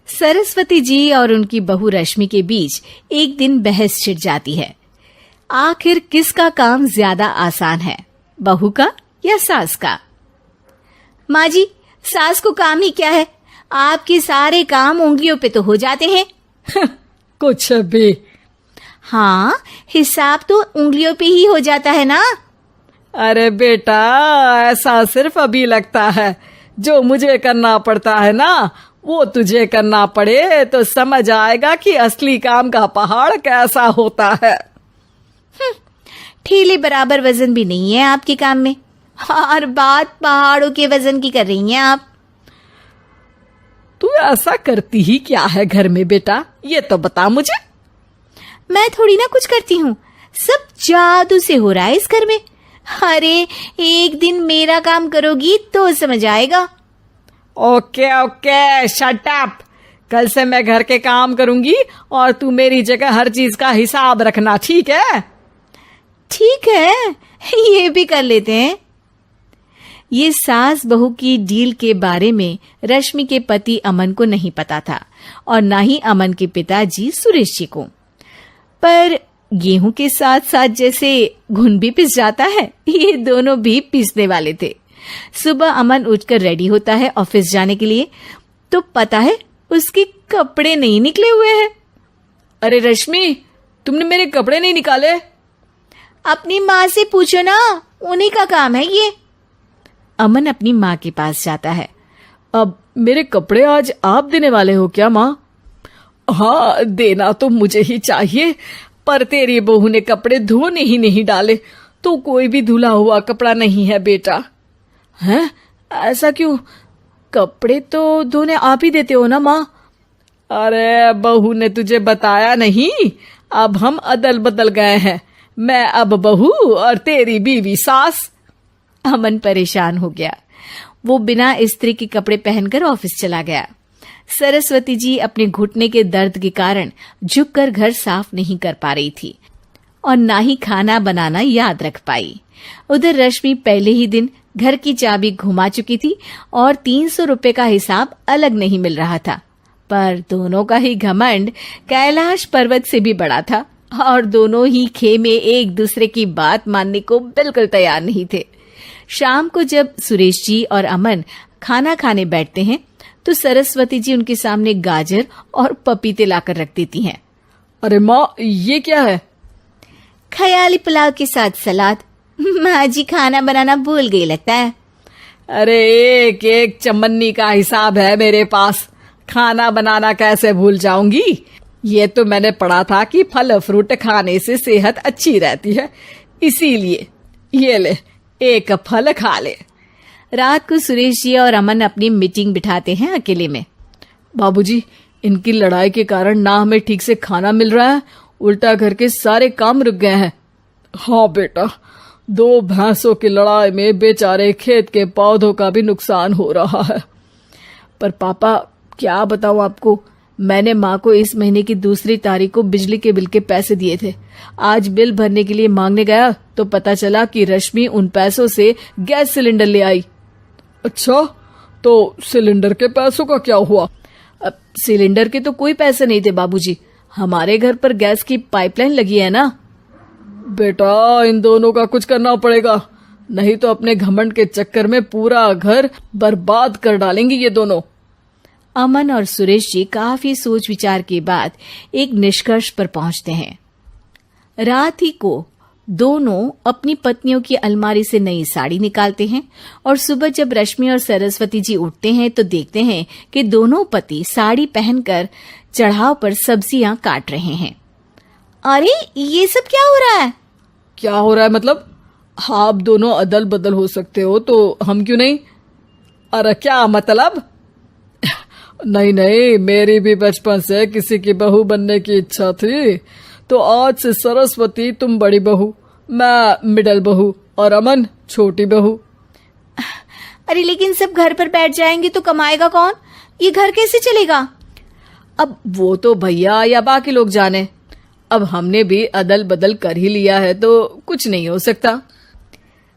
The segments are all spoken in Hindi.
सरस्वती जी और उनकी बहू रश्मि के बीच एक दिन बहस छिड़ जाती है। आखिर किसका काम ज्यादा आसान है, बहू का या सास का? माँ जी, सास को काम ही क्या है, आपके सारे काम उंगलियों पे तो हो जाते हैं। कुछ भी। हाँ, हिसाब तो उंगलियों पे ही हो जाता है ना। अरे बेटा, ऐसा सिर्फ अभी लगता है। जो मुझे करना पड़ता है ना, वो तुझे करना पड़े तो समझ आएगा कि असली काम का पहाड़ कैसा होता है। ठेले बराबर वजन भी नहीं है आपके काम में, और बात पहाड़ों के वजन की कर रही हैं आप। तू ऐसा करती ही क्या है घर में बेटा, ये तो बता मुझे। मैं थोड़ी ना कुछ करती हूँ, सब जादू से हो रहा है इस घर में। अरे एक दिन मेरा काम करोगी तो समझ आएगा। Okay okay, shut up. कल से मैं घर के काम करूंगी और तू मेरी जगह हर चीज का हिसाब रखना, ठीक है? ठीक है, ये भी कर लेते हैं। ये सास बहू की डील के बारे में रश्मि के पति अमन को नहीं पता था और ना ही अमन के पिताजी सुरेश जी को। पर गेहूं के साथ साथ जैसे घुन भी पिस जाता है, ये दोनों भी पिसने वाले थे। सुबह अमन उठकर रेडी होता है ऑफिस जाने के लिए, तो पता है उसके कपड़े नहीं निकले हुए हैं। अरे रश्मि, तुमने मेरे कपड़े नहीं निकाले? अपनी माँ से पूछो ना, उन्हीं का काम है ये। अमन अपनी माँ के पास जाता है। अब मेरे कपड़े आज आप देने वाले हो क्या माँ? हाँ, देना तो मुझे ही चाहिए, पर तेरी बहू ने कपड़े धोने ही नहीं डाले, तो कोई भी धुला हुआ कपड़ा नहीं है बेटा। हैं? ऐसा क्यों? कपड़े तो धोने आप ही देते हो ना माँ? अरे बहू ने तुझे बताया नहीं, अब हम अदल बदल गए हैं। मैं अब बहू और तेरी बीवी सास। अमन परेशान हो गया। वो बिना इस्त्री के कपड़े पहनकर ऑफिस चला गया। सरस्वती जी अपने घुटने के दर्द के कारण झुककर घर साफ नहीं कर पा रही थी और ना ही खाना बनाना याद रख पाई। उधर रश्मि पहले ही दिन घर की चाबी घुमा चुकी थी और 300 रुपए का हिसाब अलग नहीं मिल रहा था। पर दोनों का ही घमंड कैलाश पर्वत से भी बड़ा था और दोनों ही खेमे एक दूसरे की बात मानने को बिल्कुल तैयार नहीं थे। शाम को जब सुरेश जी और अमन खाना खाने बैठते हैं तो सरस्वती जी उनके सामने गाजर और पपीते लाकर रख देती हैं। अरे माँ, ये क्या है? ख्याली पुलाव के साथ सलाद। माँ जी खाना बनाना भूल गई लगता है। अरे एक एक चमन्नी का हिसाब है मेरे पास, खाना बनाना कैसे भूल जाऊंगी? ये तो मैंने पढ़ा था कि फल फ्रूट खाने से सेहत अच्छी रहती है, इसीलिए ये ले, एक फल खा ले। रात को सुरेश जी और अमन अपनी मीटिंग बिठाते हैं अकेले में। बाबूजी, इनकी लड़ाई के कारण ना हमें ठीक से खाना मिल रहा है, उल्टा घर के सारे काम रुक गए हैं। हाँ बेटा, 2 भैंसों की लड़ाई में बेचारे खेत के पौधों का भी नुकसान हो रहा है। पर पापा, क्या बताऊं आपको, मैंने माँ को इस महीने की 2 तारीख को बिजली के बिल के पैसे दिए थे। आज बिल भरने के लिए मांगने गया तो पता चला कि रश्मि उन पैसों से गैस सिलेंडर ले आई। अच्छा, तो सिलेंडर के पैसों का क्या हुआ? अब सिलेंडर के तो कोई पैसे नहीं थे बाबूजी, हमारे घर पर गैस की पाइपलाइन लगी है ना। बेटा, इन दोनों का कुछ करना पड़ेगा, नहीं तो अपने घमंड के चक्कर में पूरा घर बर्बाद कर डालेंगे ये दोनों। अमन और सुरेश जी काफी सोच विचार के बाद एक निष्कर्ष पर पहुंचते हैं। रात ही को दोनों अपनी पत्नियों की अलमारी से नई साड़ी निकालते हैं और सुबह जब रश्मि और सरस्वती जी उठते हैं तो देखते हैं कि दोनों पति साड़ी पहनकर चढ़ाव पर सब्जियां काट रहे हैं। अरे ये सब क्या हो रहा है? क्या हो रहा है मतलब? आप दोनों अदल बदल हो सकते हो तो हम क्यों नहीं? अरे क्या मतलब? नहीं नहीं, मेरी भी बचपन से किसी की बहू बनने की इच्छा थी, तो आज से सरस्वती तुम बड़ी बहू, मैं मिडल बहू और अमन छोटी बहू। अरे लेकिन सब घर पर बैठ जाएंगे तो कमाएगा कौन? ये घर कैसे चलेगा? अब वो तो भैया या बाकी लोग जाने, अब हमने भी अदल बदल कर ही लिया है तो कुछ नहीं हो सकता।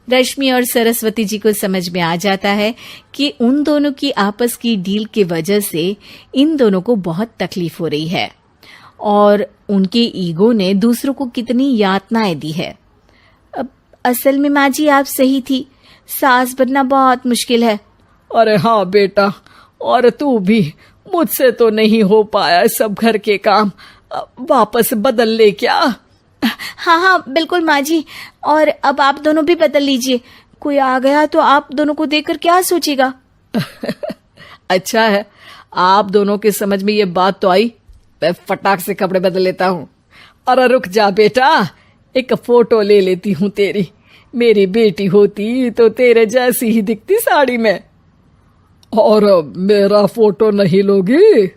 रश्मि और सरस्वती जी को समझ में आ जाता है कि उन दोनों की आपस की डील की वजह से इन दोनों को बहुत तकलीफ हो रही है और उनके ईगो ने दूसरों को कितनी यातनाएं दी है। अब असल में माँ जी आप सही थी, सास बनना बहुत मुश्किल है। अरे हाँ बेटा, और तू भी, मुझसे तो नहीं हो पाया सब घर के काम, वापस बदल ले क्या? हाँ हाँ बिल्कुल माँ जी, और अब आप दोनों भी बदल लीजिए, कोई आ गया तो आप दोनों को देखकर क्या सोचेगा। अच्छा है, आप दोनों के समझ में ये बात तो आई, मैं फटाक से कपड़े बदल लेता हूँ। अरे रुक जा बेटा, एक फोटो ले लेती हूँ तेरी, मेरी बेटी होती तो तेरे जैसी ही दिखती साड़ी में। और मेरा फोटो नहीं लोगी?